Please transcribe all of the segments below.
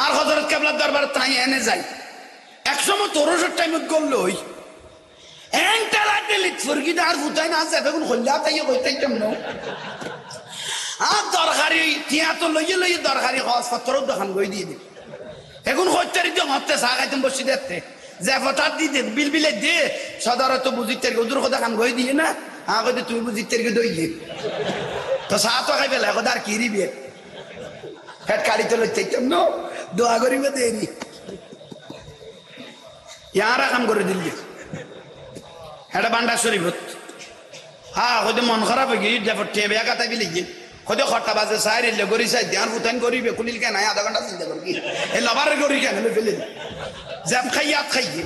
আর হযরত কেবলার দরবার তাই এনে যাই একসময় তোরসের টাইমত গল্ল হই এন্টালা ডিলিট ফরগি আর ফুটাই না আছে এখন হল্লা তাই কইতাই কেমন আর দরকারি তিয়া তো লইয়ে দরকারি কাগজপত্র দোকান গই দিয়ে দিই এখন হইতারি দিয়ে হতে চা খাইতাম বসে দেখতে যে ফটার দিয়ে দে বিল বিলে দিয়ে সদরত বুঝিতে হুজুর কথা খান গই দিয়ে না আগে তুই বুঝিতে দইলে তো চা তো খাই পেলে এখন আর কি রিবে হেড কাড়ি তো লইতে কেমন দোয়া করিবে দেরি ইয়ারা কাম করে দিল্লি এটা বান্ডা শরীফত হ্যাঁ হয়তো মন খারাপ হয়ে গিয়ে দেখো টেবে একাতে বিলে গিয়ে হয়তো খট্টা বাজে চাই রেলে করি চাই ধ্যান ফুটান করিবে কুলিল কেন আধা ঘন্টা চিন্তা করি এই লবারে করি কেন ফেলে জ্যাম খাইয়ে আত খাইয়ে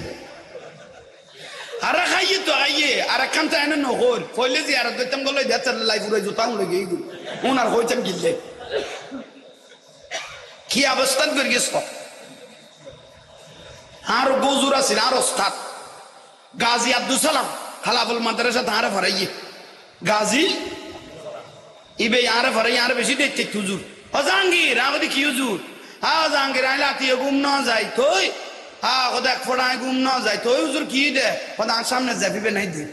আর খাইয়ে তো খাইয়ে আর একখান তো এনে নহর কইলে যে আর দইতাম গলে দেখতে লাই পুরো জুতা উড়ে গিয়ে ওনার হইতাম গিললে কি অবস্থান করে গেছ আর গজুর আছেন আর ওস্তাদ গাজী আব্দুল সালাম হালাফুল মাদ্রাসা তাহারে ফরাইয়ে গাজী ইবে আরে ফরাই আর বেশি দেখতে হুজুর ও জাহাঙ্গীর আমাদের কি হুজুর হ্যাঁ জাহাঙ্গীর আইলা তুই ঘুম না যাই তুই হ্যাঁ ওদের এক ফোড়ায় ঘুম না যাই তুই হুজুর কি দে ওদের সামনে জ্যাপিবে নাই দে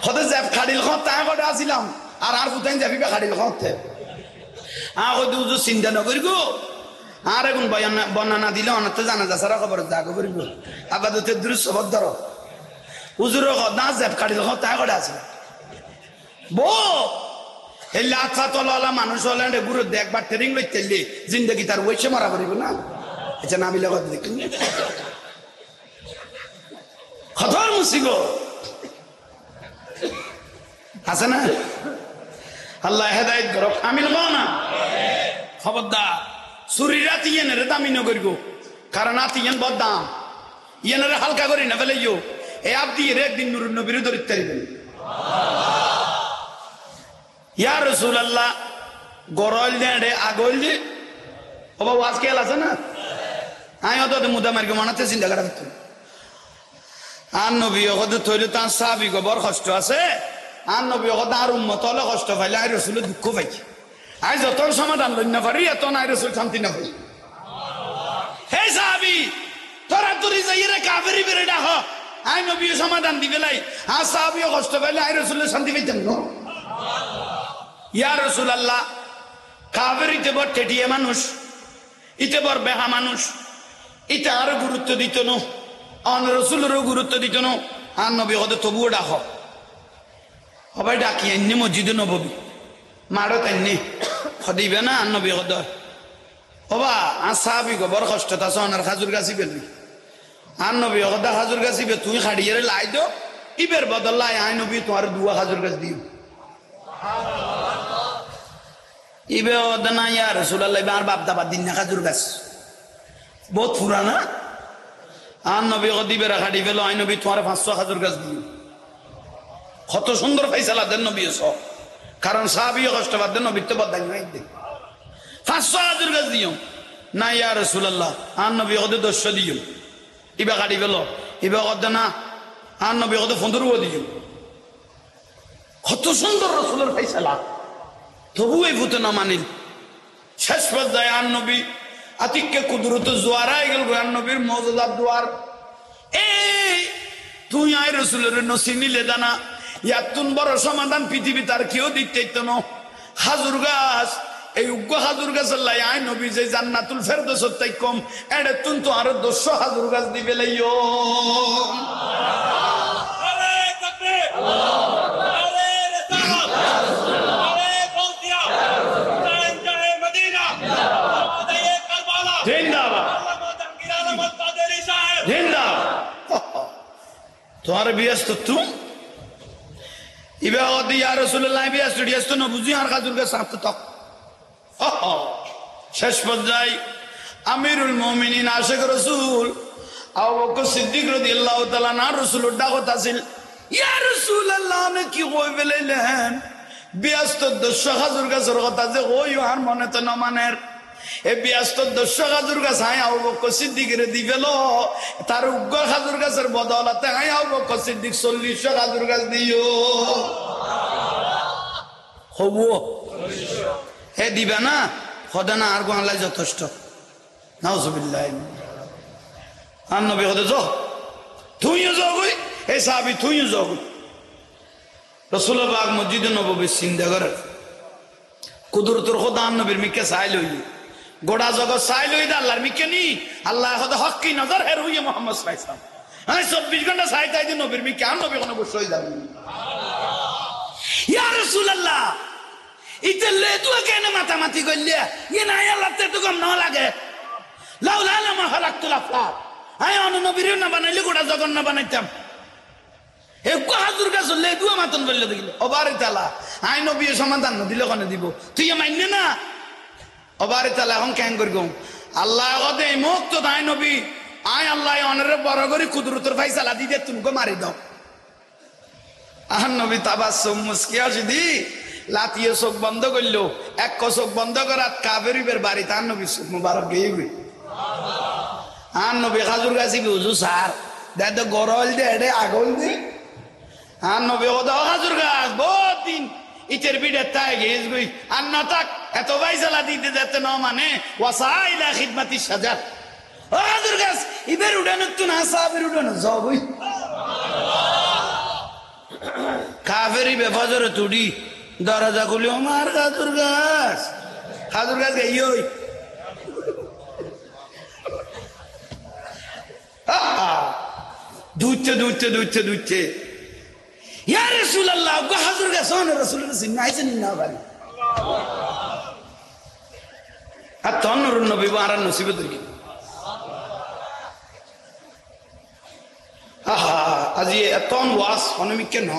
ওদের জ্যাপ খাড়িল খাওয়া তাই করে আসিলাম আর ফুটাই জ্যাপিবে খাড়িল খাওয়াতে ওদের হুজুর চিন্তা নকরি গো আর এখন বর্ণনা দিলে অনেক জানা যা সারা খবর যা খবর আবার দৃশ্য ভদ্র হুজুর না জ্যাপ খাড়িল খাওয়া তাই করে আসিলাম বউ এই লাথা তলা মানুষ হলেন গুরু দেখবার ট্রেনিং লইতে জিন্দগি তার ওইসে মারা করিব না এটা না মিলে কথা দেখুন খতর মুসিব আছে না আল্লাহ হেদায়েত করো আমিন কও না খবরদার সুরিরা তিয়েনের দামি ন করিব কারণ আতিয়েন বদাম ইয়েনের হালকা করি না ফেলে এ আপনি একদিন নুরুন নবীর ধরিতে পারিবেন ইয়া রাসূলুল্লাহ গরল দে আগল দে ওবা ওয়াজ কেল আছে না আই অত মুদা মার্কে মানাতে চিন্তা করা হতো আর নবী কত তৈরি তার সাহাবী বড় কষ্ট আছে আর নবী কত আর উম্মত হলে কষ্ট পাইলে আই রাসূল দুঃখ পাই আই যত সমাধান লই না পারি এত নাই রাসূল শান্তি না পাই হে সাহাবী তোরা তুরি যাইরে কাফেরি বেরে ডাহ আই নবী সমাধান দিবে লাই আর সাহাবী কষ্ট পাইলে আই রাসূল শান্তি পাইতেন না ইয়া রাসূলুল্লাহ কাফের ইতে বড় টেটিয়ে মানুষ ইতে বড় বেহা মানুষ ইতে আরো গুরুত্ব দিত না আন রাসূলেরও গুরুত্ব দিত না আর নবী হতে তবুও ডাক সবাই ডাকি এনে মসজিদে নববী মারো তাইনি দিবে না আর নবী হদ হবা আর সাহাবি গো বড় কষ্ট তা সোনার খাজুর গাছি বেলবি আর নবী হদা খাজুর গাছি বে তুই খাড়িয়ে লাই দো ইবের বদল লাই আই নবী তোমার দুয়া খাজুর গাছ দিও ইবে না ইয়া রাসূলুল্লাহ আর বাপ দাবা দিন না খাজুর গাছ বহুত পুরানা আর নবী দিবে রাখা দিবে আই নবী তোমার 500 খাজুর গাছ দিও কত সুন্দর ফয়সালা দেন নবী সব কারণ সাহাবী কষ্ট বাদ দেন নবী তো বদাই নাই দে 500 খাজুর গাছ দিও না ইয়া রাসূলুল্লাহ আর নবী 200 দিও ইবে গাড়ি গেল ইবে না আর নবী 15 দিও কত সুন্দর রাসূলের ফয়সালা তবু এই ভূত না মানিল শেষ পর্যায়ে আর নবী আতিককে কুদরত জোয়ারাই গেল আর নবীর মওজুদাত দুয়ার এই তুই আই রাসূলের নসিনিলে দানা ইয়াতুন বড় সমাধান পৃথিবী তার কেউ দিতে না খাজুর গাছ এই উগ্র খাজুর গাছ আল্লাহ আই নবী যে জান্নাতুল ফেরদৌস তাই কম এডে তুন তো আরো 200 খাজুর গাছ দিবে লাইও আরে তাকবীর আরে রিসালাত তোমার ব্যস্ত তুম ইবে ইয়া রাসূলুল্লাহ ব্যস্ত না বুঝি আর খাজুর গাছ সাথে তক শেষ পর্যায়ে আমিরুল মুমিনিন আশিক রাসূল আবু বকর সিদ্দিক রাদিয়াল্লাহু তাআলা না রাসূলের ডাকত আছিল ইয়া রাসূলুল্লাহ আপনি কি কই বলেলেন ব্যস্ত 200 খাজুর গাছের কথা যে ওই আর মনে তো না মানের এ ব্যস্ত 200 খাজুর গাছ আই আবু বকর সিদ্দিকের দিবেল তার উগ্র খাজুর গাছের বদলাতে আই আবু বকর সিদ্দিক 40 খাজুর গাছ দিও হবো হে দিবে না খোদা না আর গোয়ালাই যথেষ্ট নাউজুবিল্লাহ আর নবী হতে যাও তুইও যাও গই এই সাহাবী তুইও যাও গই রাসূলুল্লাহ পাক মসজিদে নববী চিন্তা করে কুদরতুল খোদা নবীর মিকে চাই লই গোড়া জগৎ চাই লই দা আল্লাহর মিকে নি আল্লাহ হতে হক কি নজর হের হইয়ে মুহাম্মদ সাল্লাল্লাহু আলাইহি ওয়াসাল্লাম আমি 24 ঘন্টা চাই তাই দিন নবীর মিকে আর নবী কোন বসই যাবে ইয়া রাসূলুল্লাহ ইতলে তুই কেন মাতামাতি কইলে ই না আল্লাহ তে তো কম না লাগে লাউলা লামা খালাকতুল আফলাক আয় অন্য নবীর না বানাইলে গোটা জগৎ না বানাইতাম একটু হাজুর গাছ হলে দুয়া মাতন বললে দেখিল অবারে তালা আই নবী সমাধান দিলে ওখানে দিব তুই মাইনে না অবারে তালা এখন কেন করি গম আল্লাহ কদে মুখ তো তাই নবী আয় আল্লাহ অনরে বড় করি কুদরতের ফাইসালা দিতে তুমি মারি দাও আহান নবী তাবাসসুম মুস্কি আসি দি লাতিয়ে চোখ বন্ধ করলো এক চোখ বন্ধ করাত কাবেরিবের বাড়ি তার নবী চোখ মুবারক গেই গই আর নবী হাজুর গাছি বুঝু স্যার দেখ গরল দে এডে আগল দে আর নবী ও দাও হাজুর গাছ বহুত দিন ইটের বিড়ে তাই গেছ গই আর না তাক এত বাইসালা দিতে যেতে না মানে ওয়াসাইলা খিদমাতি সাজাত ও হাজুর গাছ ইবের উড়ানো তো না সাবের উড়ানো যাও বই কাফেরি বেফজরে তুড়ি দরজা খুলি আমার হাজুর গাছ এই ওই দুইতে ইয়া রাসূলুল্লাহ গো হাজুর গাছ ওনে রাসূলুল্লাহ সিন আইছেন না বাড়ি আর তন্নর নবী বারান নসিবত কি আহা আজি এতন ওয়াস অনমিক কেন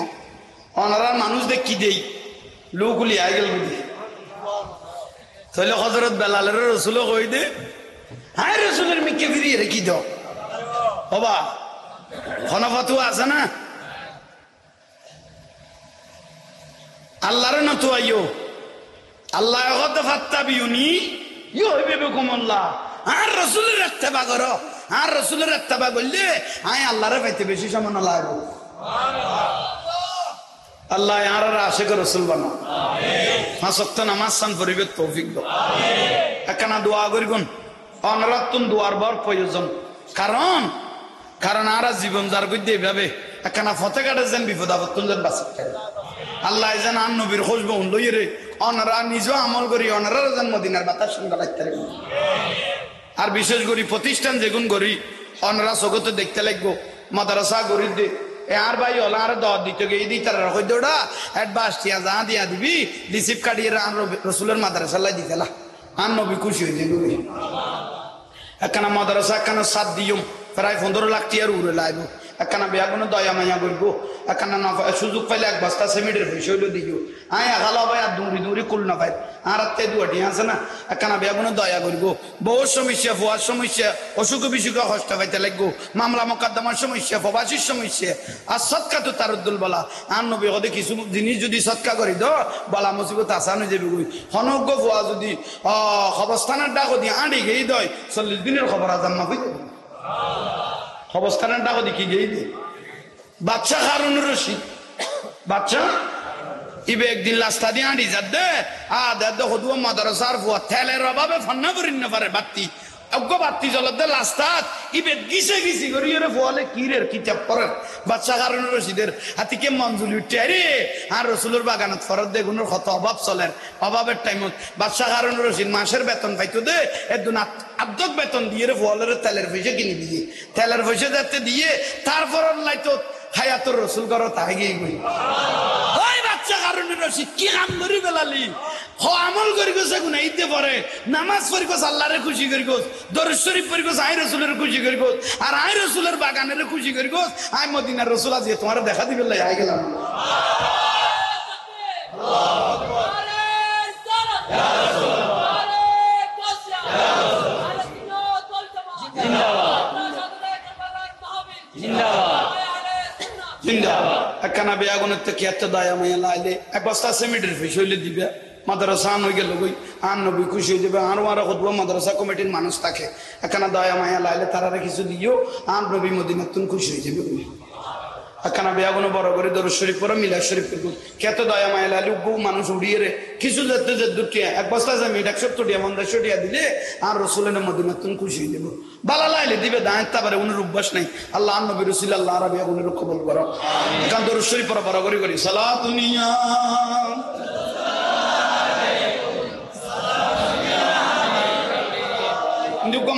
অনারা মানুষ দেখ কি দেই লোকগুলি আইগেল বুঝি তাহলে হযরত বেলালের রাসূল কই দে হায় রাসূলের মিকে ফিরিয়ে রেখি দাও বাবা খনফাতু আছে না আল্লাহর না তো আইও আল্লাহ কত ফাত্তাবিউনি ইউহিবুকুমুল্লাহ আর রাসূলের ইত্তেবা করো আর রাসূলের ইত্তেবা করলে আয় আল্লাহরে পাইতে বেশি সামান্য লাগবে আল্লাহ আর আশিক রাসূল বানাও আমিন পাঁচ ওয়াক্ত নামাজ সান পড়িবে তৌফিক দাও আমিন একখানা দোয়া করিগুন অনরাতুন দোয়ার বর প্রয়োজন কারণ আর জীবন যার গদ্যে এভাবে একখানা ফতে কাটে যেন বিপদ আপদ যেন বাঁচতে আল্লাহ যেন আন নবীর খুশবু লইয়ে রে অনরা নিজেও আমল করি অনরা যেন মদিনার বাতাস শুনতে লাগতে আর বিশেষ করে প্রতিষ্ঠান যেগুন করি অনরা জগতে দেখতে লাগবো মাদ্রাসা গরিব দে আর ভাই ওলা আর দর দিতে গিয়ে দিই তারা রকম দৌড়া অ্যাডভান্স টিয়া যা দিয়া দিবি রিসিভ কাটিয়ে আর রসুলের মাদ্রাসা লাই দিতেলা আর নবী খুশি হয়ে যাবি একখানা মাদ্রাসা একখানা 7 দিয়ম প্রায় 15 লাখ টিয়ার উড়ে লাইব একখানা বেয়াগুনো দয়া মায়া করব একখানা সুযোগ পাইলে এক বস্তা সিমেন্টের পয়সা হইলো দিও আয় আগালা ভাই আর দূরি কুল না পাই আর আত্মে দুয়াটি আছে না একখানা বেয়াগুনো দয়া করব বহুত সমস্যা ফুয়ার সমস্যা অসুখ বিসুখ কষ্ট পাইতে লাগবো মামলা মোকদ্দমার সমস্যা প্রবাসীর সমস্যা আর সৎকা তো তারুদ্দুল বলা আর নবী হতে কিছু জিনিস যদি সৎকা করি দ বলা মুসিবত আসানো যাবে গই হনজ্ঞ ফুয়া যদি অবস্থানের ডাক দিয়ে আঁড়ি গেই দয় 40 দিনের খবর আজান না হয়ে যাবে অবস্থানের ডাক দেখি গেই দে বাচ্চা হারুন রশিদ বাচ্চা ইবে একদিন রাস্তা দিয়ে আঁড়ি যাত দে দে হদুয়া মাদ্রাসার ফুয়া তেলের অভাবে ফান্না করি না পারে বাত্তি অজ্ঞ বাত্তি জলত দে রাস্তাত ইবে গিছি করি রে ফুয়ালে কিরের কিতাব পড়েন বাচ্চা হারুন রশিদের হাতিকে মঞ্জুলি উঠে রে আর রসুলের বাগানত ফরত দে গুণের কত অভাব চলেন অভাবের টাইমত বাচ্চা হারুন রশিদ মাসের বেতন পাইতো দে একদিন আর্ধক বেতন দিয়ে রে ফুয়ালের তেলের পয়সা কিনে দিয়ে তেলের পয়সা যাতে দিয়ে তারপর লাইতো হায়াতুর রসুল করো তাই গিয়ে গই ওই বাচ্চা কারণে রশিদ কি কাম করি বেলালি আমল করি গোছে গুনাইতে পারে নামাজ পড়ি গোছ আল্লাহরে খুশি করি গোছ দরুদ শরীফ পড়ি গোছ আই রসুলের খুশি করি গোছ আর আই রসুলের বাগানের খুশি করি গোছ আই মদিনার রসুল আজ তোমার দেখা দিবে লাই আই গেলাম একখানা বেয়াগুনের থেকে এত দয়া মায়া লাইলে এক বস্তা সিমেন্টের পয়সা হইলে দিবে মাদ্রাসা আন হয়ে গেল গই আর নবী খুশি হয়ে যাবে আরো আরো খুদবা মাদ্রাসা কমিটির মানুষ থাকে একখানা দয়া মায়া লাইলে তারা কিছু দিও আর নবী মদিনাতুন খুশি হয়ে যাবে একখানা বেয়াগুনো বড় করে দরুদ শরীফ পড়ো মিলাদ শরীফ পড়ো কত দয়া মায়া লুগু মানুষ উড়িয়ে রে কিছু যেতে যে দুটিয়া এক বস্তা যাবে 170 টিয়া 150 টিয়া দিলে আর রাসূলের মদিনা তুমি খুশি হয়ে যাবো বালা লাইলে দিবে দাঁত তাবারে উনার অভ্যাস নাই আল্লাহ নবী রাসূল আল্লাহ আরবি আগুনের কবুল করো কারণ দরুদ শরীফ পড়ো বড় করে করি সালাতুনিয়া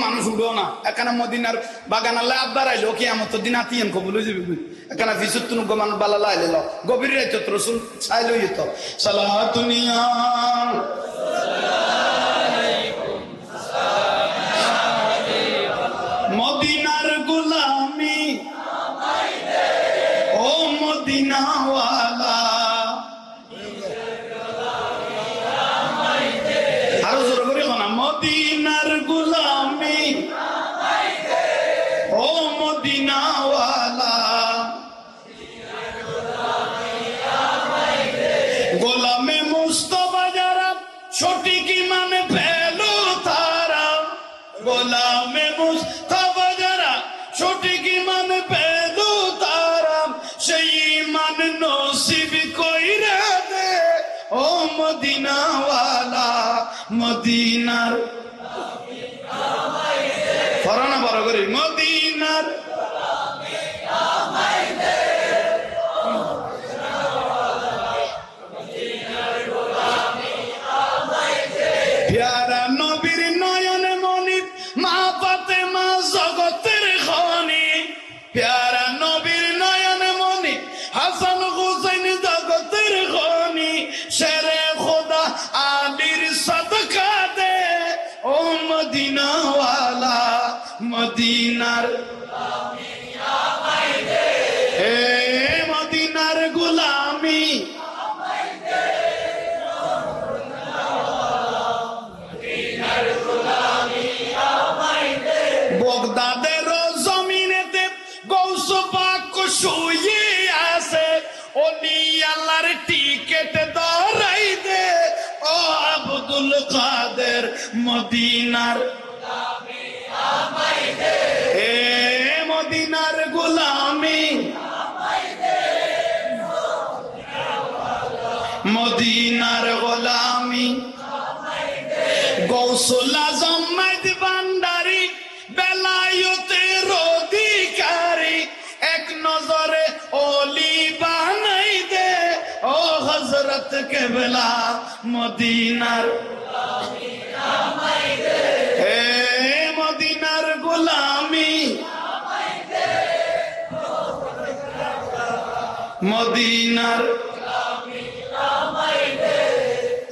মানুষ উঠো না এখানে মদিনার বাগান আল্লাহ আব্বার আইলো কি আমার তো দিন আতিয়ান কবুল হয়ে যাবে এখানে ফিসুত তুন মানুষ বালা লাইলে ল গভীর রাইত তো রসুল চাইলো যেত সালাতুনিয়া মদিনার গোলামি ও মদিনাওয়ালা আরো জোরে করে না মদিনার গোলামি ও মদিনাওয়ালা গোলামে মুস্তাফা যারা সঠিক ইমান পেলো তারা গোলামে মুস্তাফা যারা সঠিক ইমান পেলো তারা সেই ইমান নসিব কইরা দে ও মদিনাওয়ালা মদিনার ফরানা বড় করে মদিনার প্যারা নবীর নয়নে মনি মা ফাতেমা জগতের খনি প্যারা নবীর নয়নে মনি হাসান হুসাইন জগতের খনি শেরে খোদা আলীর সদকা দে ও মদিনাওয়ালা মদিনার হে মদিনার গোলামি বগদাদের জমিনেতে গৌস পাক শুয়ে আছে ওলি আল্লাহর টিকেট ধরাই দে ও আব্দুল কাদের মদিনার হে মদিনার গোলামি মদিনার গোলামি গৌসুল আজম মাইদ ভান্ডারী বেলায়েতের অধিকারী এক নজরে ওলি বানাই দে ও হযরত কেবলা মদিনার হে মদিনার গোলামি মদিনার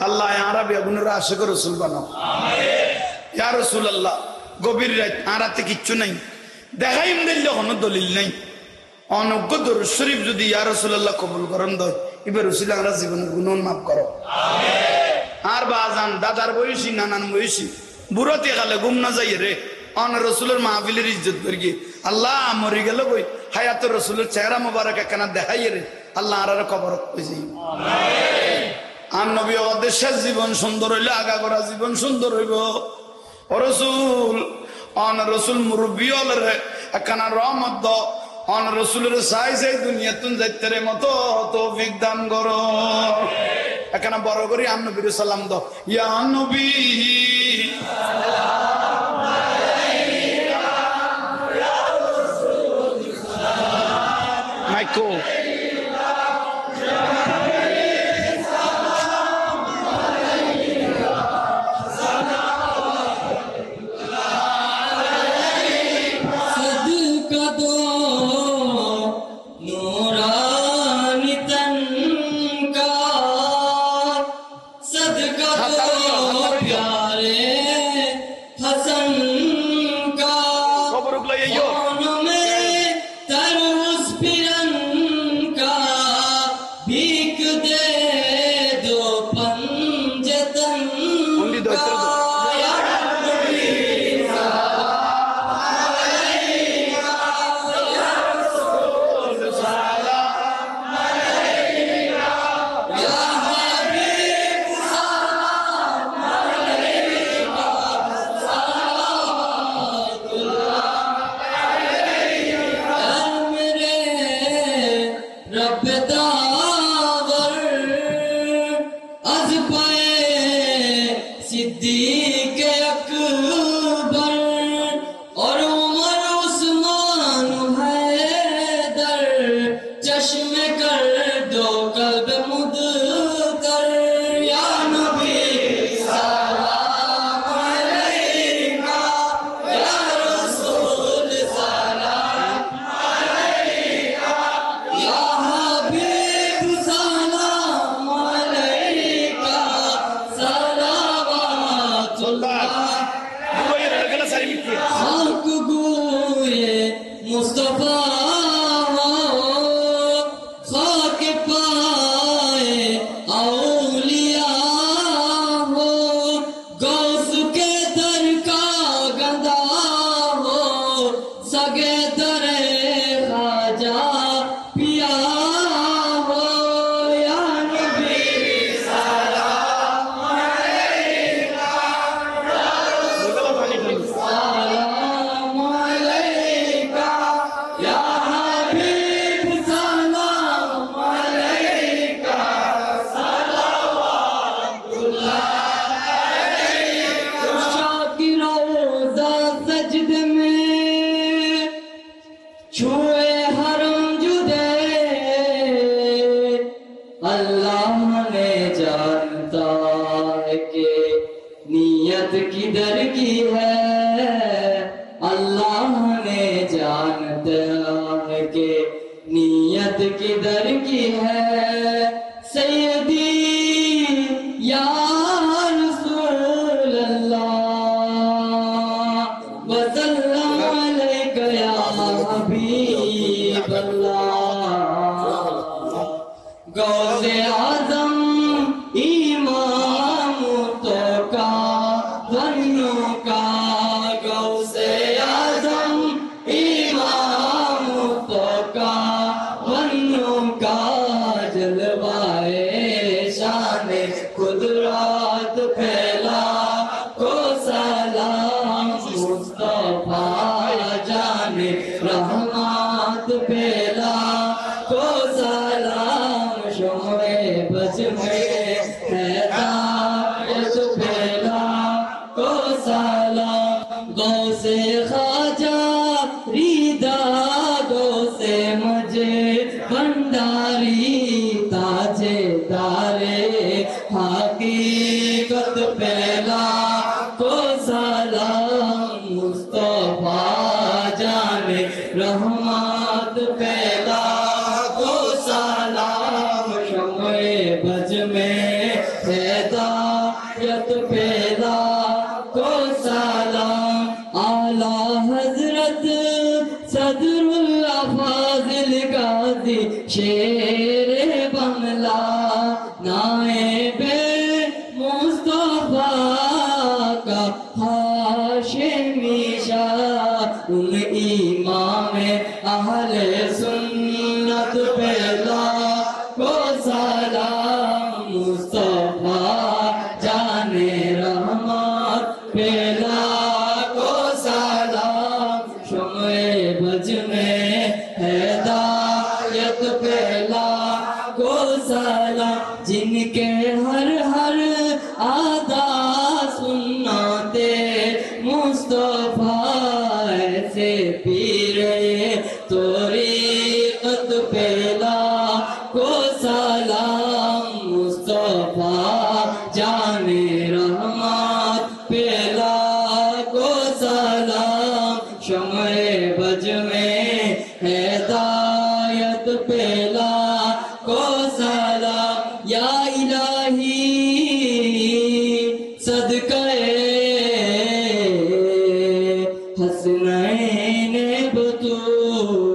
আল্লাহ আরবি আগুনের আশিক রাসূল বানাও ইয়া রাসূলুল্লাহ গভীর রাত আর রাতে কিচ্ছু নাই দেখাইম দিল কোনো দলিল নাই অনজ্ঞ দরুদ শরীফ যদি ইয়া রাসূলুল্লাহ কবুল করেন দয় এবার রাসূল আমরা জীবনের গুনাহ মাফ করো আমিন আর বাজান দাদার বয়সী নানান বয়সী বুড়োতে গেলে ঘুম না যাই রে অন রাসূলের মাহফিলের ইজ্জত করি আল্লাহ মরি গেল কই হায়াত রাসূলের চেহারা মোবারক একখানা দেখাই রে আল্লাহ আর কবর কইছি আমিন আর নবী ওদের শেষ জীবন সুন্দর হইলে আগা করা জীবন সুন্দর হইব ও রাসূল অন রাসূল মুরব্বী হলে একখানা রহমত অন রাসূলের সাই সাই দুনিয়াতুন যাইতেরে মতো তৌফিক দান করো একখানা বড় করি আন নবীর সালাম দাও ইয়া নবী সাল্লাল্লাহু আলাইহি ইয়া রাসূল সালাম মাইকো خلق گوئے مصطفیٰ ہو خاک پائے اولیاء ہو غوث کے در کا گدا ہو سگے در خواجہ پیا ہو یا نبی سلام علیکہ سلام علیکہ یا حبیب سلام علیکہ صلوات اللہ علیکہ کی روضہ سجد میں چھوئے حرم جدے اللہ نے جانتا ہے کہ نیت کدھر کی ہے اللہ نے جانتا ہے کہ نیت کدھر کی ہے سیدی یا رسول اللہ وسلم علیکہ یا حبیب اللہ غوث اعظم امام تو کا بنوں کا غوث اعظم امام تو کا بنوں کا جلوائے شان قدرت پھیلا کو سلام مصطفیٰ جان رحمت پھیلا کو سلام شمع بج میں ہدایت پھیلا کو سلام غوث خواجہ ریدہ غوث مجید بھنڈاری تاجے دارے حقیقت پھیلا کو سلام مصطفیٰ جان رحمت پھیلا کو سلام شمع بج میں ہدایت پھیلا کو سلام اعلیٰ حضرت صدر الافاضل غازی شیر بنگلہ نائب مصطفیٰ کا ہاشمی شاہ ان امام اہل سنت پہلا کو سلام مصطفیٰ جان رحمت پہلا کو سلام شمع بج میں ہدایت پہلا کو سلام جن کے ہر ہر آدھا سنتے مصطفیٰ ایسے پیرے طریقت پہلا کو سلام مصطفیٰ جان رحمت پہلا کو سلام شمع بج میں ہدایت پہلا کو سلام یا الہی صدقہ حسنین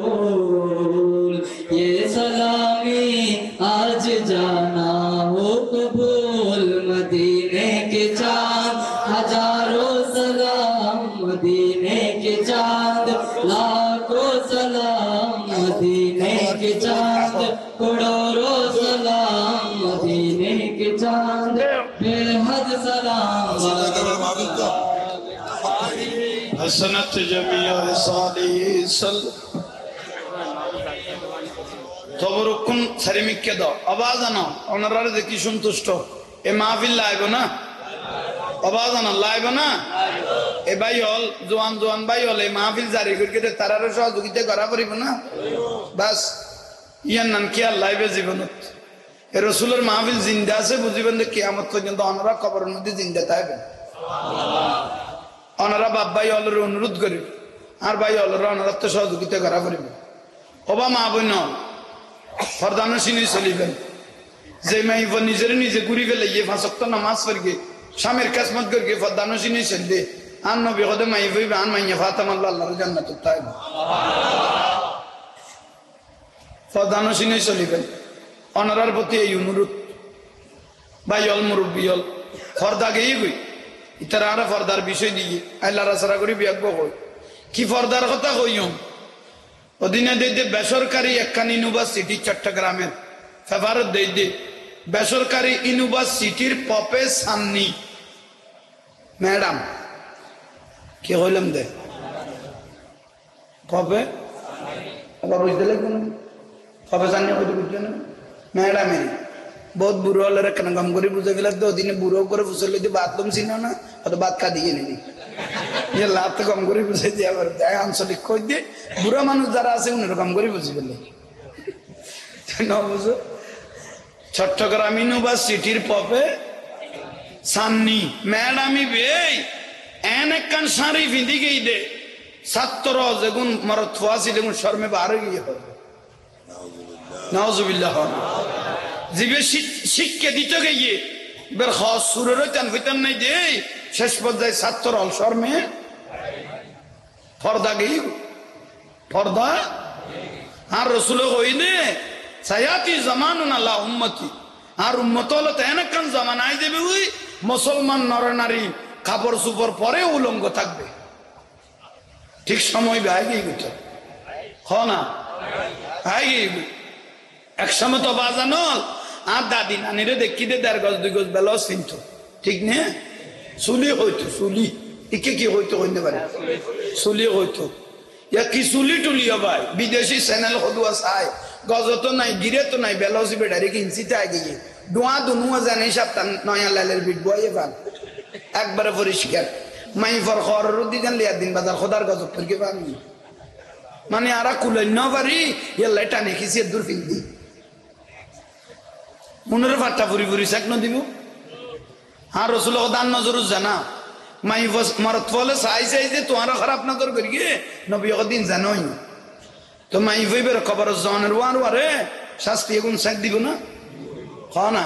بطول یہ سلامی آج جانا ہو قبول مدینے کے چاند ہزاروں سلام مدینے کے چاند لاکھوں سلام مدینے کے چاند کروڑوں سلام مدینے کے چاند بے حد سلام حسنت جميع صالح صل তবরুকুন সারিমিককে দাও আওয়াজ আনাও ওনারা দেখি সন্তুষ্ট এ মাহফিল লাইব না আওয়াজ আনা লাইব না এ ভাই হল জোয়ান জোয়ান ভাই হল এই মাহফিল জারি করে তারারও সহযোগিতা করা পারিব না বাস ইয়ার নাম কি আর লাইভে জীবনত এ রসুলের মাহফিল জিন্দা আছে বুঝিবেন যে কিয়ামত পর্যন্ত ওনারা কবরের মধ্যে জিন্দা থাকবেন ওনারা বাপ ভাই হলের অনুরোধ করিব আর ভাই হলের ওনারা তো সহযোগিতা করা পারিব ওবা মা বোন ফরদানো সিনি চলিবেন যে মাই নিজের নিজে ঘুরি ফেলে গিয়ে 5 ওয়াক্ত নামাজ পড়ে স্বামীর কাসমত করে ফরদানো সিনি চলবে আন নবী কদে মাই হইবে আন মাইয়া ফাতাম আল্লাহর জান্নাতুত তাইব ফদানো সিনে চলিবেন অনারার প্রতি এই অনুরোধ ভাইল মুরব্বিয়ল ফর্দা গেই গই ইতারা আর ফর্দার বিষয় দিয়ে আল্লাহ রাসরা করি বিয়াকব কই কি ফর্দার কথা কইম অধীনে দে বেসরকারি একখান ইউনিভার্সিটি চট্টগ্রামের ফেভারত দে বেসরকারি ইউনিভার্সিটির পপে সামনি ম্যাডাম কি হইলাম দে পপে আবার বুঝতে লাগবে না পপে সামনি হইতে বুঝছো না ম্যাডামের বহুত বুড়ো হলে কেন গম করে বুঝে গেলে তো দিনে বুড়ো করে বুঝলে যে বাথরুম ছিল না অত বাদ কা দিয়ে নিবি লাভ তো কম করে বুঝে দিয়ে আবার দেয় আঞ্চলিক কই দিয়ে বুড়ো মানুষ যারা আছে উনারা কম করে বুঝে ফেলে না বুঝো চট্টগ্রাম ইউনিভার্সিটির পপে সামনি ম্যাডামি বেই এন একখান শাড়ি ফিঁদি গেই দে ছাত্র যেগুন মরত ফুয়াছি যেগুন শর্মে বাহারে গিয়ে হবে নাউজুবিল্লাহ জিবে শিক্ষা দিতে গিয়ে বের সুরের টান হইতাম নাই দে শেষ পর্যায়ে ছাত্র হল শর্মে ফর্দা গেই ফর্দা আর রসুল হইলে সায়াতি জামানুন আল্লাহ উম্মতি আর উম্মত হলো তেন একখান জামানায় দেবে ওই মুসলমান নরনারী কাপড় চুপড় পরে উলঙ্গ থাকবে ঠিক সময় আয় গিয়ে গেছে না আয় গিয়ে এক সময় তো বাজানল আর দাদি নানিরে দেখি দে 1.5 গজ 2 গজ বেলাও চিনত ঠিক নে চুলি হইতো চুলি ইকে কি হইতো হইতে পারে চুলি হইতো ইয়া কি চুলি টুলি ভাই বিদেশি চ্যানেল হদুয়া চাই গজ তো নাই গিরে তো নাই বেলাও চিবে ডাইরেক্ট ইঞ্চিতে আগে গিয়ে ডোয়া দুনুয়া জানি সাপ্তাহ নয়া লালের বিট বয়ে পান একবারে পরিষ্কার মাই ফর খর দিন লিয়া দিন বাজার খোদার গজব ফিরকে পানি মানে আরা কুলাই ন পারি ইয়াল্লাই টানে খিসি দূর ফিল দি মনের ফাট্টা ফুরি ফুরি শেখ ন দিব হ্যাঁ রসুল দান নজর জানা মাই মারত ফলে চাই চাই যে তোমার খারাপ নজর করি গে নবী দিন জানোই তো মাই ভাইবের খবর জনের ওয়ার ওয়ারে শাস্তি এগুন শেখ দিব না না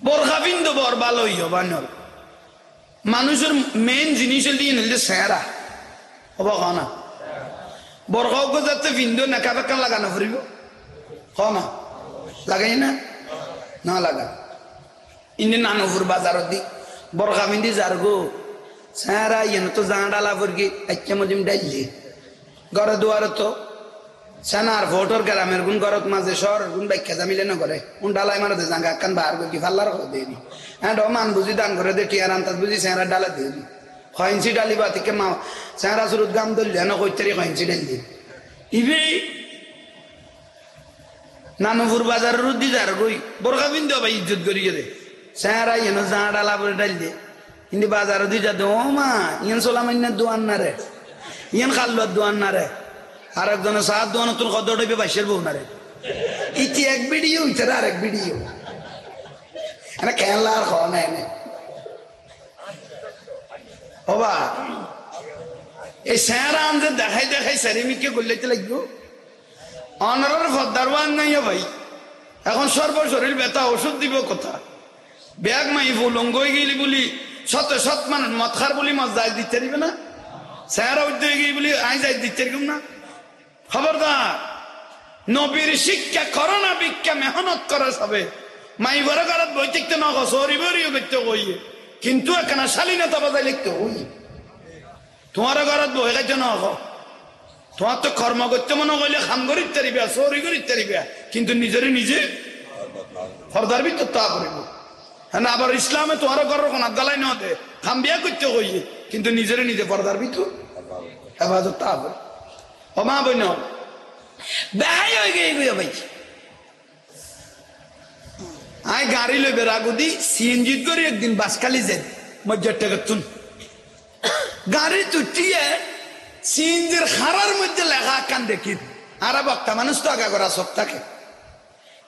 বোরখা বিন্দু বর ভালো হইও বানর মানুষের মেইন জিনিস দিয়ে নিলে চেহারা হব না বোরখাও যাতে বিন্দু নেকা বেকা লাগানো ফুরিব না লাগাই না না লাগা ইনি নানুপুর বাজার দি বোরখা বিন্দি যার গো চেহারা ইয়েন তো জাঁ ডালা ফুরকি আচ্ছা মজিম ডাইলি ঘরে দুয়ারে তো সেনার ভোটর গ্রামের গুণ গরত মাঝে শহর গুণ ব্যাখ্যা জামিলে না করে উন ডালাই মারাতে জাঙ্গা কান বার কি ফাল্লার দেয়নি হ্যাঁ মান বুঝি দান করে দে টিয়ার আন্তাজ বুঝি চেহারা ডালা দেয়নি খয়ঞ্চি ডালি বা থেকে মা চেহারা শুরুত গাম দল না কইতারি খয়ঞ্চি ডালি ইবে নানুপুর বাজার রুদি যার গই বোরখা বিন্দু ভাই ইজ্জত করিয়ে দে চেহারা ইয়েন জা ডালা করে ডাল দে কিন্তু বাজার দি যা দে ও মা ইয়েন সোলামান্যার দোয়ান না রে ইয়েন খাল্লুয়ার দোয়ান না রে আর একজনের সাত দোয়ান তুল কত ডইবে বাইশের বউ না রে ইতি এক ভিডিও ইতার আর এক ভিডিও এনে খেলা আর খাওয়া না এনে হবা এই স্যার আমাদের দেখাই দেখাই স্যারিমিকে গল্লাইতে লাগবো অনারের ফদ্দারওয়ান নাই ভাই এখন সর্বশরীর ব্যথা ওষুধ দিব কথা ব্যাগ মাই উলঙ্গ হয়ে গেলি বলি শত শত মানুষ মদ খার বলি মাছ যাই দিতে দিবে না স্যার উঠতে গিয়ে বলি আই যাই দিতে না খবরদার নবীর শিক্ষা করোনা ভিক্ষা মেহনত করা সবে মাই বড় ঘরত বই লিখতে না সরি বরিও লিখতে কইয়ে কিন্তু একখানা শালীনতা বাজায় লিখতে হই তোমার ঘরত বই খাইতে না তোমার তো কর্ম করতে মনে করলে খাম করিতে তারিবে সরি করিতে তারিবে কিন্তু নিজেরই নিজে ফরদার ভিতর তা করিব হ্যাঁ আবার ইসলামে তোমার ঘরের কোন গালাই না দে খাম বিয়া করতে কইয়ে কিন্তু নিজেরই নিজে পর্দার ভিতর হেফাজত তা করে ও মা বই না বেহাই হয়ে গে ভাই আয় গাড়ি লইবে রাগুদি সিএনজি করে একদিন বাসখালি যাই মজ্জার টাকা তুন গাড়ি তুটিয়ে সিএনজির খারার মধ্যে লেখা কান দেখি আর বক্তা মানুষ তো আগা করা সব থাকে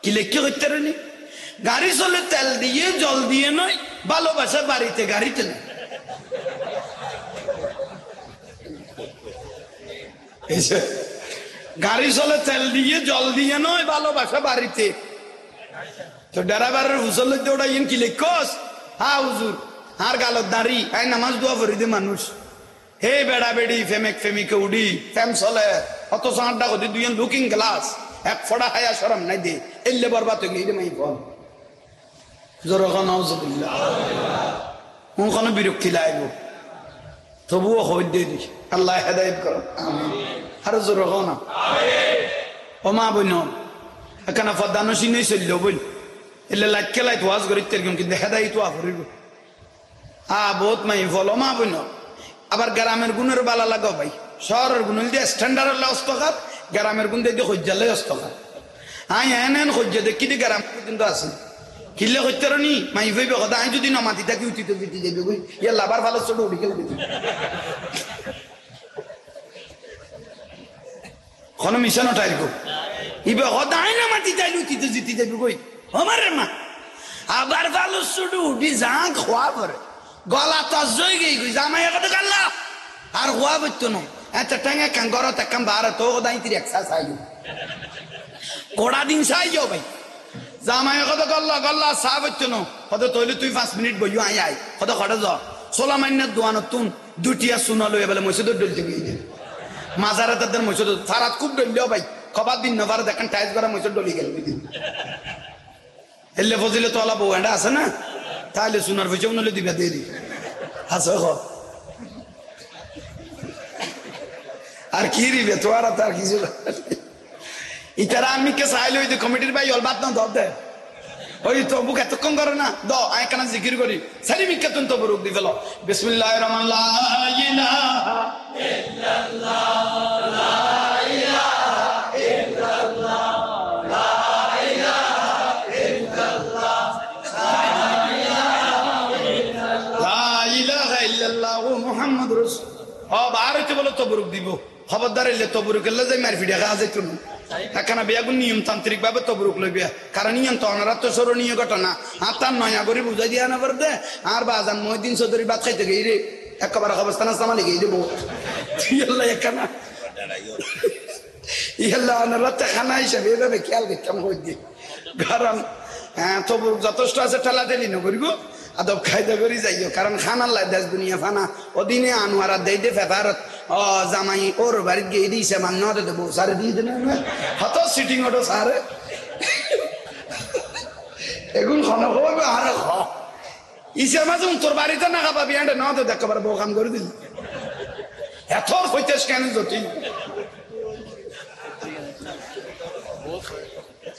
কি লেখি করতে নি গাড়ি চলে তেল দিয়ে জল দিয়ে নয় ভালোবাসা বাড়িতে গাড়িতে নয় গাড়ি চলে তেল দিয়ে জল দিয়ে নয় ভালোবাসা বাড়িতে তো ড্রাইভারের হুসল ওটা ইন কি লেখস হা হুজুর আর গালত দাঁড়ি আই নামাজ দোয়া করি দে মানুষ হে বেড়া বেড়ি ফেমিকে উডি ফেম চলে অত সাঁড়টা কদি দুইজন লুকিং গ্লাস এক ফড়া হায়া শরম নাই দে এলে বরবাদ হয়ে গিয়ে মাই ফল জোরখন নাউজুবিল্লাহ মন কোনো বিরক্তি লাগব তবুও হইত দে দি আল্লাহ হেদায়েত করো আমিন আর জোরখন না ও মা বইন এখানে ফদানো সিনেই চলল বল এলে লাইকে লাইট ওয়াজ করি তেরকম কিন্তু হেদায়েত ওয়া করিব বহুত মাই ফল ও মা বইন আবার গ্রামের গুণের বালা লাগাও ভাই শহরের গুণ দিয়ে স্ট্যান্ডার্ড হলে অস্তকাত গ্রামের গুণ দিয়ে সজ্জালে অস্তকাত আই এন সজ্জা দেখি দি গ্রাম কিন্তু আছে কিলে সত্যার নি মাই ভাইবে কথা আই যদি নমাতি থাকি উঠিতে জিতে যাবে বই ইয়া লাভার ভালো ছোট উঠি গেলে কোনো মিশন ওঠাই গো ইবে কথা আই নমাতি যাইলে উঠিতে জিতে যাবে বই আমার মা আবার ভালো ছোট উঠি যা খোয়া পরে গলা তজই গই গই জামাই কথা গাল্লা আর খোয়া বইতো না এত টাঙ্গা কান গরো তাকাম বারে তো দাইতি এক্সারসাইজ কোড়া দিন সাইও ভাই জামাই কথা গল্লা সা বইতো না কত তইলে তুই 5 মিনিট বইও আই কত খড়ে যা সোলা মাইনা দোয়ানো তুন দুটিয়া শুনালো এবেলে মসজিদ ডলতে গিয়ে মাজারে তাদের মসজিদ ফারাত খুব ডলিও ভাই কবার দিন নবার দেখেন টাইজ করা মসজিদ ডলি গেল এলে ফজিলে তোলা বউ এন্ডা আছে না তাহলে শোনার পয়সা নলে দিবা দেরি আছে আর কি রিবে তো আর তার কিছু ইতারা আমি কে চাইলে ওই কমিটির ভাই অলবাত না দব দে ওই তো বুক এতক্ষণ করে না দ আয় কানা জিকির করি সারি মিকে তুন তো বরুক দি ফেলো বিসমিল্লাহির রহমানির লা ইলাহা ইল্লাল্লাহ লা ইলাহা ইল্লাল্লাহ লা ইলাহা ইল্লাল্লাহ লা ইলাহা ইল্লাল্লাহ মুহাম্মাদুর রাসূল ও বারতে বলো তো বরুক দিব খবরদার এলে তো বরুক এলে যাই মারফি দেখা যায় তুমি একখানা বিয়াগুন নিয়মতান্ত্রিক ভাবে তবরুক লইবে কারণ নিয়ম তো অনারাত স্মরণীয় ঘটনা আর তার নয়া করে বুঝাই দিয়া না পারবে আর বাজান মহিদিন চৌধুরী ভাত খাইতে গেই রে একবার অবস্থান সামালি গেই দেবো একখানা ইহল্লা অনারাত খানা হিসাবে এভাবে খেয়াল দেখতাম হই দিয়ে কারণ হ্যাঁ তবরুক যথেষ্ট আছে ঠেলা ঠেলি নকরিব আদব খাইদা করি যাইও কারণ খানার লাই দেশ দুনিয়া ফানা ওদিনে আনোয়ারা দেই দে ফেফারত ও জামাই ওর বাড়িতে গিয়ে দিয়েছে মান্য দেবো সারে দিয়ে দেন হত সিটিং ওটো সারে এগুন খনক হবে আর ইসে মাঝে তোর বাড়িতে না খাবাবি আন্ডে না তো দেখবার বউ কাম করে দিল এত হইতেস কেন জটিল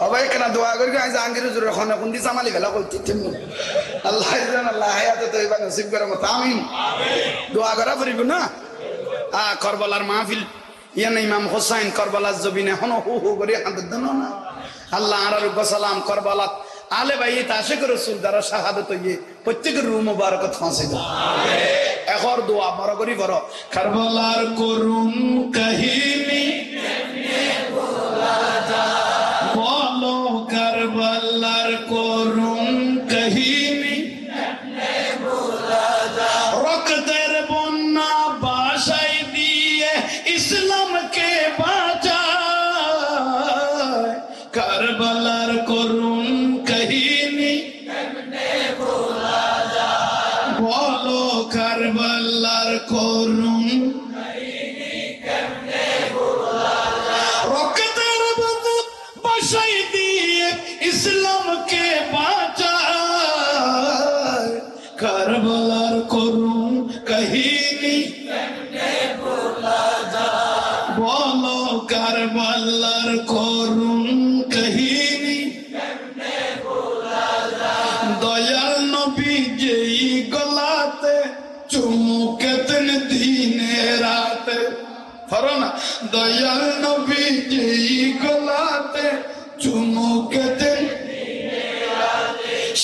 অবাই কেন দোয়া করি আজ আঙ্গির জোরে খনে কোন দিস আমালি গেলা কইতে তিন আল্লাহ জান আল্লাহ হায়াত তো ইবা নসিব করে মত আমিন দোয়া করা পড়িব না কারবালার মাহফিল ইয়ানা ইমাম হোসেন কারবালার জমিনে হন হু হু করে হাত দেন না আল্লাহ আর সালাম কারবালাত আলে ভাই তাশেক রাসূল দ্বারা শাহাদাত হইয়ে প্রত্যেকের রূহ মুবারকত ফাঁসে দাও আমিন এখন দোয়া বড় করি বড় কারবালার করুন কাহিনী কেমনে ভোলা যায় বলো কারবালার করুন কাহিনী কেমনে ভোলা যায় রক্তের বন্যা বাসাই দিয়ে ইসলামকে বাঁচায় কারবালার করুন কাহিনী কেমনে ভোলা যায় বলো কারবালার করুন কাহিনী কেমনে ভোলা যায় রক্তের বন্যা বাসাই দিয়ে ইসলামকে বাঁচায় কারবালার করুন কাহিনী কেমনে ভোলা যায় বলো কারবালার করুন কাহিনী কেমনে ভোলা যায় দয়াল নবী যেই গলাতে চুমুকেতেন দিনে রাতে ধরো না দয়াল নবী যেই গলাতে চুমুকেতেন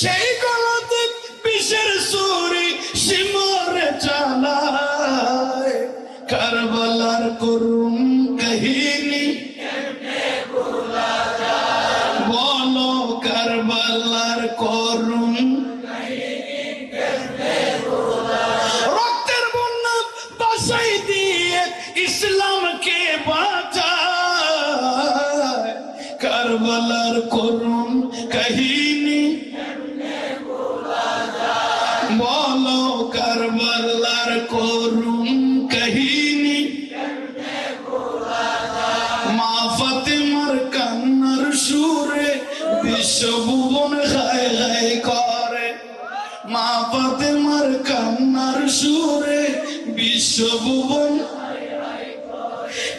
সেই গলাতে বিষের সুরি শিমরে চালায় কারবালার করুন কাহিনী কেমনে ভোলা যায় বলো কারবালার করুন কাহিনী কেমনে ভোলা যায় রক্তের বন্যা বাসাই দিয়ে ইসলামকে বাঁচায় কারবালার করুন কাহিনী কেমনে ভোলা যায় করুণ কাহিনী মা ফাতেমার কান্নার সুরে বিশ্বভুবন হায় হায় করে মা ফাতেমার কান্নার সুরে বিশ্বভুবন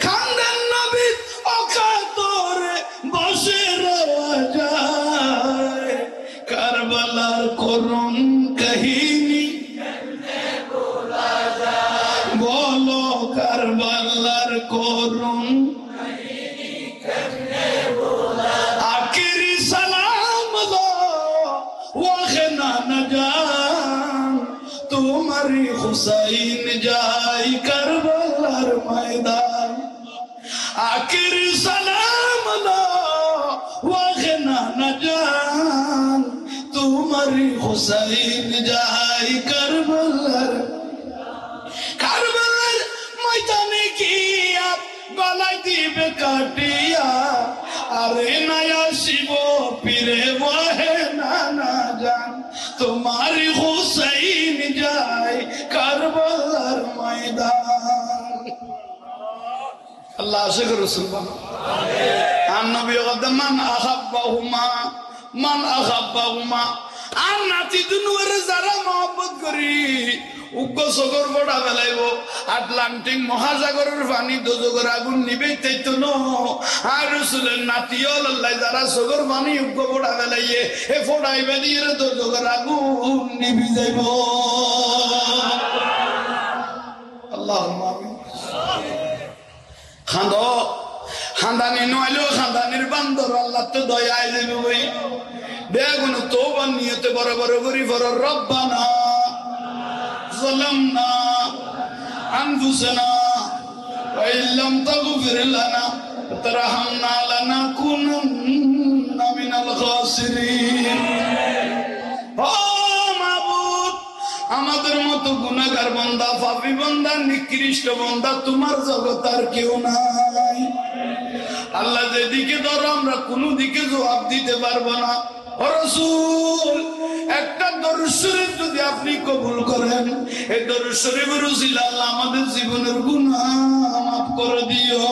খান্দান নবী অকাতরে বসে রওয়া যায় কারবালার করুণ কাহিনী বলো কারবালার করুণ আখিরি সালাম দো ওয়াখনা না জান তোমারি হুসাইন যাই কারবালার ময়দান আখিরি সালাম দো ওয়াখনা না জান তোমারি হুসাইন যাই কারবালার কারবালার ময়দানে গিয়া গলায় দিবে কাটিয়া আরে নয়া শিব পীরে ওহে নানা জান তোমারি হুসাইন যায় কারবালার ময়দান আল্লাহ আশিক রাসূল আন নবী কদমান আহাব্বাহুমা আর নাতি দুনুয়ের যারা মহব্বত করি উগ্র সগর বড়া বেলাইব আটলান্টিক মহাসাগরের পানি দোজগর আগুন নিবে তাইতো ন আর রাসূলের নাতি আল্লাহ যারা সগর পানি উগ্র বড়া বেলাইয়ে এ ফোড়াইবে দিয়ে দোজগর আগুন নিবি যাইব আল্লাহুম্মা আমিন খান্দো খানদানি নইলো খানদানির বান্দর আল্লাহ তো দয়া আইবে বই বেগুন তওবা নিয়তে বড় বড় করি বড় রব্বানা ظلمنا أنفسنا وإن لم تغفر لنا وترحمنا لنكونن من الخاسرين মাবুদ আমাদের মতো গুনাহগার বান্দা পাপী বান্দা নিকৃষ্ট বান্দা তোমার জগৎ আর কেউ নাই আল্লাহ যেদিকে ধরো আমরা কোনো দিকে জবাব দিতে পারবো না রাসূল একটা দরুদ শরীফ যদি আপনি কবুল করেন এই দরুদ শরীফের উসিলা আল্লাহ আমাদের জীবনের গুনাহ maaf করে দিও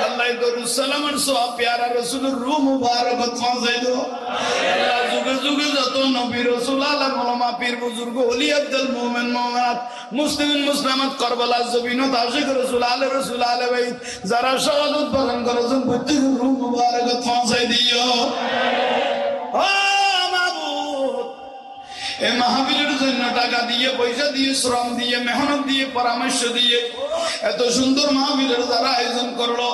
আল্লাহ দরুদ সালামের সওয়াব প্যারা রাসূলের রূহ মুবারকত পৌঁছাই দাও আল্লাহ যুগে যুগে যত নবী রাসূল আল্লাহ ওলামা পীর বুজুর্গ ওলি আব্দুল মুমিন মুমিনাত মুসলিমিন মুসলিমাত কারবালা জবিনত আশিক রাসূল আলে বাইত যারা শাহাদাত বরণ করেছেন প্রত্যেকের রূহ মুবারকত পৌঁছাই দিও এই মাহফিলের জন্য টাকা দিয়ে পয়সা দিয়ে শ্রম দিয়ে মেহনত দিয়ে পরামর্শ দিয়ে এত সুন্দর মাহফিলের যারা আয়োজন করলো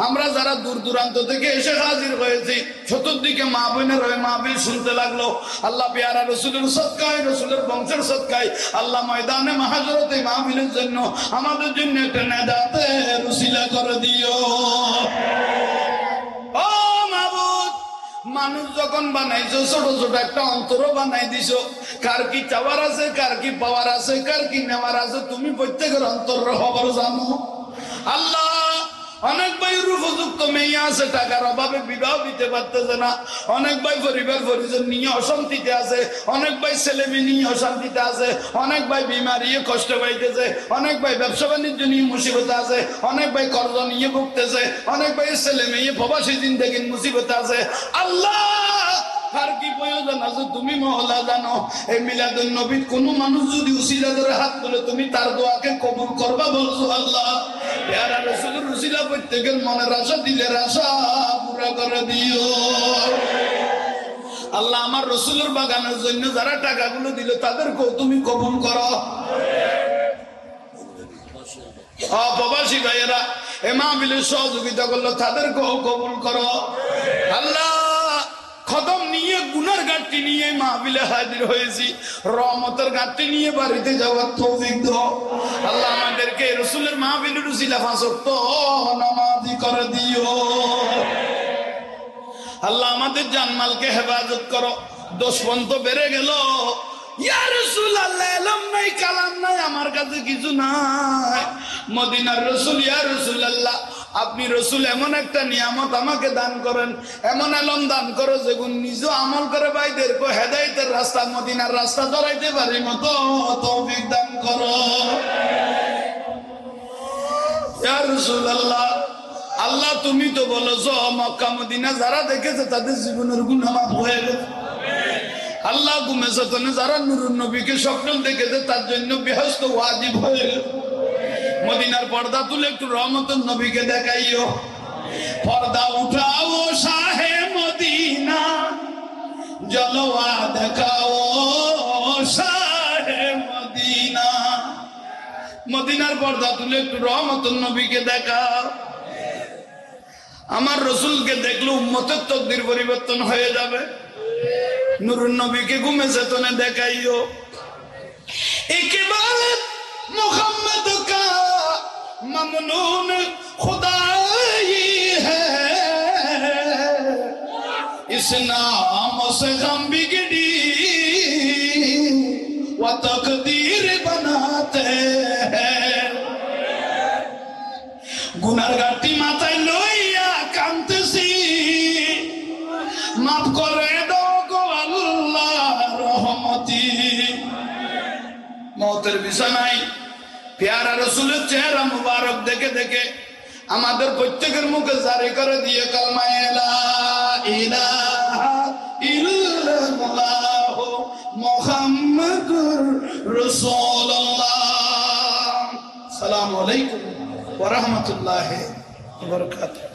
আমরা যারা দূর দূরান্ত থেকে এসে হাজির হয়েছি চতুর্দিকে মা বোনের হয়ে মাহফিল শুনতে লাগলো আল্লাহ পেয়ারা রসুলের সদকায় রসুলের বংশের সদকায় আল্লাহ ময়দানে মাহাজরতে মাহফিলের জন্য আমাদের জন্য একটা নেদাতের উসিলা করে দিও মানুষ যখন বানাইছো ছোট ছোট একটা অন্তর বানাই দিছো কার কি চাওয়ার আছে কার কি পাওয়ার আছে কার কি নেওয়ার আছে তুমি প্রত্যেকের অন্তর খবর জানো আল্লাহ অনেক ভাই উপযুক্ত মেয়ে আছে টাকার অভাবে বিবাহ দিতে পারতেছে না অনেক ভাই পরিবার পরিজন নিয়ে অশান্তিতে আছে অনেক ভাই ছেলে মেয়ে নিয়ে অশান্তিতে আছে অনেক ভাই বিমারি কষ্ট পাইতেছে অনেক ভাই ব্যবসা বাণিজ্য নিয়ে মুসিবতে আছে অনেক ভাই কর্জ নিয়ে ভুগতেছে অনেক ভাই ছেলে মেয়ে প্রবাসী জিন্দেগির মুসিবতে আছে আল্লাহ আর কি প্রয়োজন আছে তুমি মহলা জানো এই মিলাদুন নবীর কোন মানুষ যদি উসিলা ধরে হাত তুলে তুমি তার দোয়াকে কবুল করবা বলছো আল্লাহ পেয়ারা রাসূলের উসিলা প্রত্যেকের মনের আশা দিলের আশা পুরা করে দিও আল্লাহ আমার রাসূলের বাগানের জন্য যারা টাকাগুলো দিল তাদেরকেও তুমি কবুল করো প্রবাসী ভাইয়েরা এ মাহফিলের সহযোগিতা করলো তাদেরকেও কবুল করো আল্লাহ খতম নিয়ে গুনার ঘাটতি নিয়ে মাহফিলে হাজির হয়েছি রহমতের ঘাটতি নিয়ে বাড়িতে যাওয়ার তৌফিক দাও আল্লাহ আমাদেরকে রাসূলের মাহফিলের উসিলা 5 ওয়াক্ত নামাজি করে দিও আল্লাহ আমাদের জানমালকে হেফাজত করো দোষ পর্যন্ত বেড়ে গেল ইয়া রাসূলুল্লাহ এলম নাই কালাম নাই আমার কাছে কিছু নাই মদিনার রাসূল ইয়া রাসূলুল্লাহ আপনি রাসূল এমন একটা নিয়ামত আমাকে দান করেন এমন এলম দান করো যেগুলো নিজে আমল করে ভাইদেরকে হেদায়েতের রাস্তা মদিনার রাস্তা ধরাইতে পারি মতো তৌফিক দান করো রাসূলুল্লাহ, আল্লাহ তুমি তো বলেছো মক্কা মদিনা যারা দেখেছে তাদের জীবনের গুনাহ মাফ হয়ে গেছে। আল্লাহ ঘুমেছে তো যারা নূরুন নবীকে স্বপ্ন দেখেছে তার জন্য বেহেশত ওয়াজিব হয়ে গেছে। মদিনার পর্দা তুলে একটু রহমতুন নবীকে দেখাইও। পর্দা উঠাও শাহে মদিনা, জলওয়া দেখাও শাহে মদিনা। মদিনার পর্দা তুলে একটু রহমতুন নবীকে দেখাও। আমার রসুলকে দেখলে উম্মতের তকদির পরিবর্তন হয়ে যাবে। নূরুন নবীকে ঘুমে চেতনে দেখাইও। ইকবাল মুহাম্মদ কা মমনুন खुदाई है, इस नाम से गम बिगड़ी व तकदीर बनाते हैं। गुनार गाटी माताय लइया कांदतेছি, माफ करे दो गो আল্লাহ রহমতি। মওতের বিছানায় প্যারা রাসূলের চেহারা মুবারক দেখে দেখে আমাদের প্রত্যেকের মুখে জারি করে দিয়ে কালমা লা ইলাহা ইল্লাল্লাহ মুহাম্মাদুর রাসূলুল্লাহ। আসসালামু আলাইকুম ওয়া রাহমাতুল্লাহি ওয়া বারাকাতুহু।